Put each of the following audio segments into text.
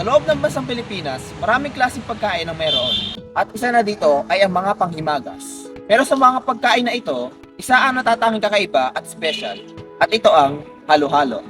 Sa loob ng bansang Pilipinas, maraming klaseng pagkain ang meron. At isa na dito ay ang mga panghimagas. Pero sa mga pagkain na ito, isa ang natatanging kakaiba at special. At ito ang halo-halo.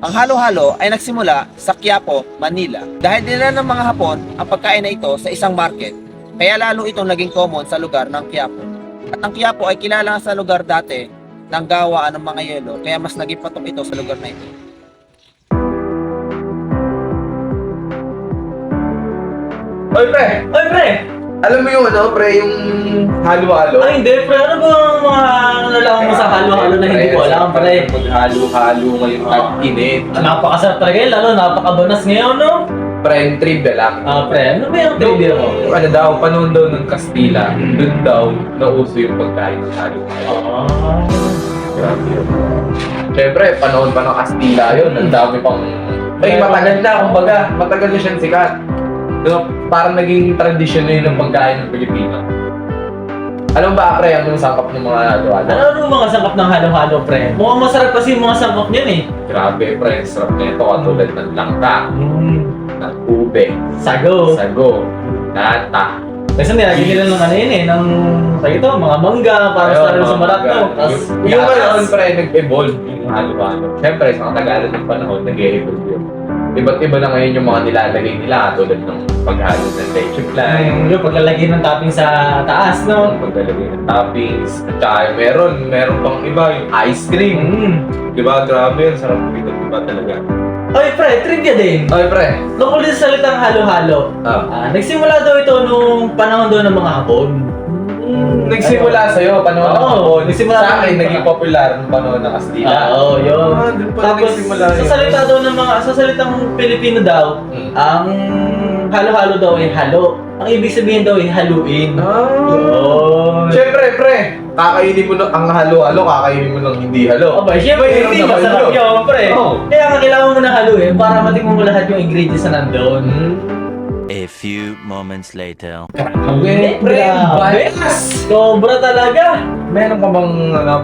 Ang halo-halo ay nagsimula sa Quiapo, Manila. Dahil dinala ng mga Hapon ang pagkain na ito sa isang market, kaya lalo itong naging common sa lugar ng Quiapo. At ang Quiapo ay kilala sa lugar dati ng gawaan ng mga yelo, kaya mas naging patok ito sa lugar na ito. Oy pre! Oy, pre! Alam mo yung ano pre, yung halo-halo? Ay, hindi, pre. Ano ba ang mga nalaman mo sa halo-halo na hindi ko alam, pre? Maghalo-halo ngayon tag-init. Napakasarap talaga yun, lalo napakabanas ngayon, no? Pre, yung trivia lang. Pre, ano ba yung trivia mo? Ano daw, panahon daw ng Kastila, dun daw nauso yung pagkain ng halo-halo. Grabe yun. Siyempre, panahon pa ng Kastila yun, ang dami pang... Ay, matagal na, kumbaga, matagal na siyang sikat. So, parang naging tradisyon na yun ng pagkain ng Pilipino. Alam ba, pre, anong sangkap ng mga halo-halo? Ano mga sangkap ng halo-halo, pre? Mukhang masarap kasi yung mga sangkap niyan, eh. Grabe, pre, sarap na ito katulad ng langka, ng ube, Sago. nata. Kasi nilagay nila ng ano yun, eh, ng, ito, mga mangga, para sa lalo sa barat, no? Tapos, Yung ngayon, pre, nag-evolve yung halo-halo. Siyempre, sa katagalan ng panahon, nag-evolve yun. Iba't iba na ngayon yung mga nilalagay nila tulad ng paghalo ng leche flan, yung paglalagay ng topping sa taas, no? yung paglalagay ng toppings, at saka meron pang iba, yung ice cream. Di ba? Grabe yun, sarap dito, di ba talaga? Oy, pre, trivia din. Oy, pre. Tungkol din sa salitang halo-halo. Nagsimula daw ito nung panahon daw ng mga Hapon. Nagsimula sa'yo, panahon ng Oo, Hapon. nagsimula Sa akin, ng- naging popular ng panahon ng Kastila. Oo, yun. Doon pala Tapos, nagsimula sa yun. salita daw ng mga, sa salitang Pilipino daw, ang halo-halo daw ay halo. Ang ibig sabihin daw ay haluin. Yun. Siyempre, pre, kakainin mo ang halo-halo, kakainin mo ng hindi halo. Aba, syempre, Mayroon hindi naman masarap yun. yun, pre. Oo. Kaya nga kailangan mo na haluin para matikman mo lahat yung ingredients na nandun. A few moments later. Grabe, pre, Grabe. bias! Sobra talaga. Meron ka bang,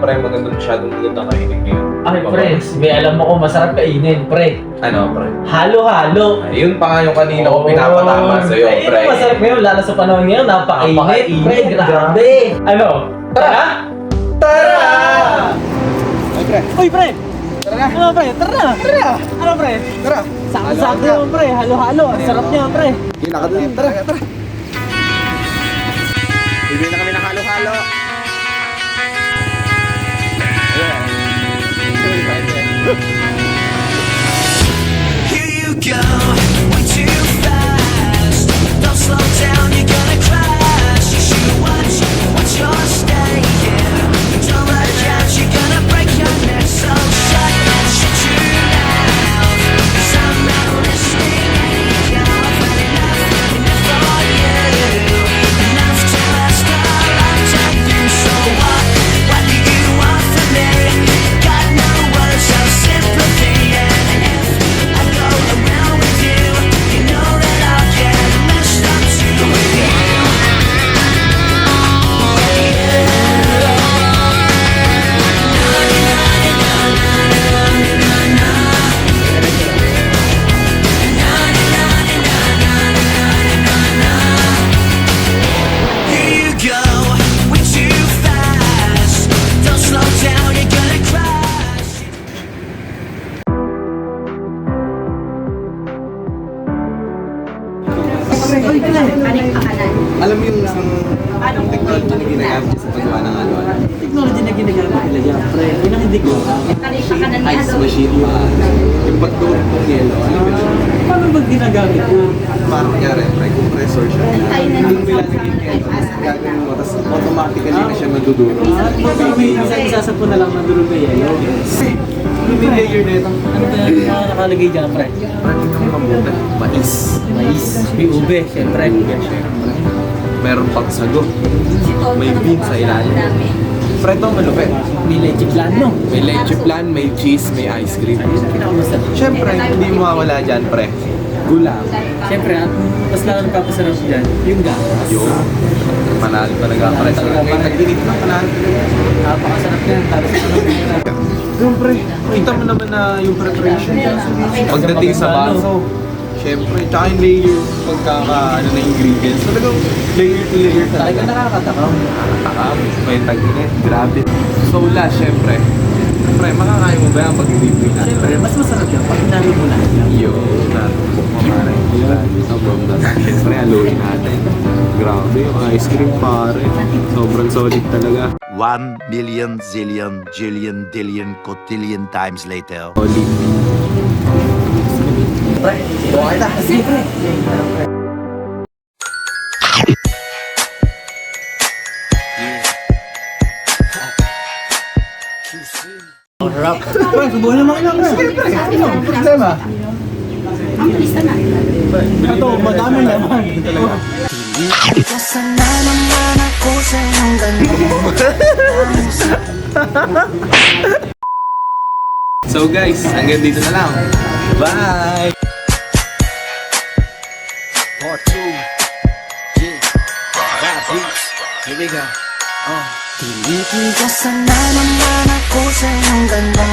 pre, masyadong magandang kainin ngayon? Ay, pre, may alam mo kung masarap kainin, pre. Ano, pre? Halo-halo. Ayun pa nga yung kanina ko pinapatama sa'yo, Ay, pre. ito masarap ngayon, lalo sa panahon ngayon, napakainit, Napakainit, pre, grabe. Ano? Tara! Tara! Ay, pre. Uy, pre! Tara na. Ano, pre? Tara na! Tara! Ano, pre? Tara. Sakto-sakto yun, pre. Halo-halo. Ang sarap niya, pre. Hindi na ka doon. Tara. Bibili na kami ng halo-halo. Here you go, way too fast. Don't slow down, you're gonna crash. You should watch your stay here. Don't look out, you're gonna break your neck. So shut your mouth. 'Cause I'm not listening anyhow. I've had enough for you. Enough to last a lifetime. So what do you want from me? Got no words of sympathy. And if I go around with you, you know that I'll get messed up too with you. Here you go, way too fast. Don't slow down, you're gonna crash. Alam mo yung isang technology na ginagamit sa paggawa ng halo-halo? Technology na ginagamit nila dyan, pre. Yun ang hindi ko. Ice machine pa. Yung pagdurog ng yelo. Ano ba yun? Paano ba ginagamit mo? Parang kunyari, may compressor siya. Yung nilalagay niya, gagawin mo, tapos automatically na siya maduduro. Parang may isasapo na lang madulog kay Yayo. May layer na ito. Ano ba yung mga nakalagay dyan, pre? Parang ito yung kamutan. Mais. Mais. May ube, syempre. Meron pang sago. May bean sa ilalim. Pre, ito malupit. May leche plan, no? May leche plan, may cheese, may ice cream. Pinakamasarap. Siyempre, hindi mawawala dyan, pre. Gula. Syempre, at mas lalo nagpapasarap dyan, yung gatas. Yung panalo talaga. Pre, talaga ngayon, nag-init na panalo. Napakasarap yan. Tapos ito na Siyempre, kita mo naman na yung preparation niya. Pagdating sa baso, siyempre, tsaka yung layer, pagkaka, ano na ingredients, talagang layer to layer talaga talaga. nakakatakam. Nakakatakam, may tag-init, grabe. So last, siyempre, makakain mo ba yan pag i-review natin? Syempre, mas masarap yan pag hinalo mo lahat yan. Yun, natin sobrang lasa. Siyempre, haluin natin. Grabe, yung ice cream pare. Sobrang solid talaga. 1 million zillion jillion dillion cotillion times later. Solid. Okay na. Sige. Harap. Pre, subuhin naman ilang. Sige, pre. Ano? Problema? Ito, madami naman. Sana naman ako sa iyong ganda. So guys, hanggang dito na lang. Bye! Part 2. Yeah. Rap beats. Here we go. Pilitin ka sana naman ako sa iyong ganda.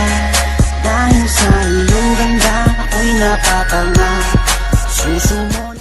Dahil sa iyong ganda, ako'y napapanga. Susunod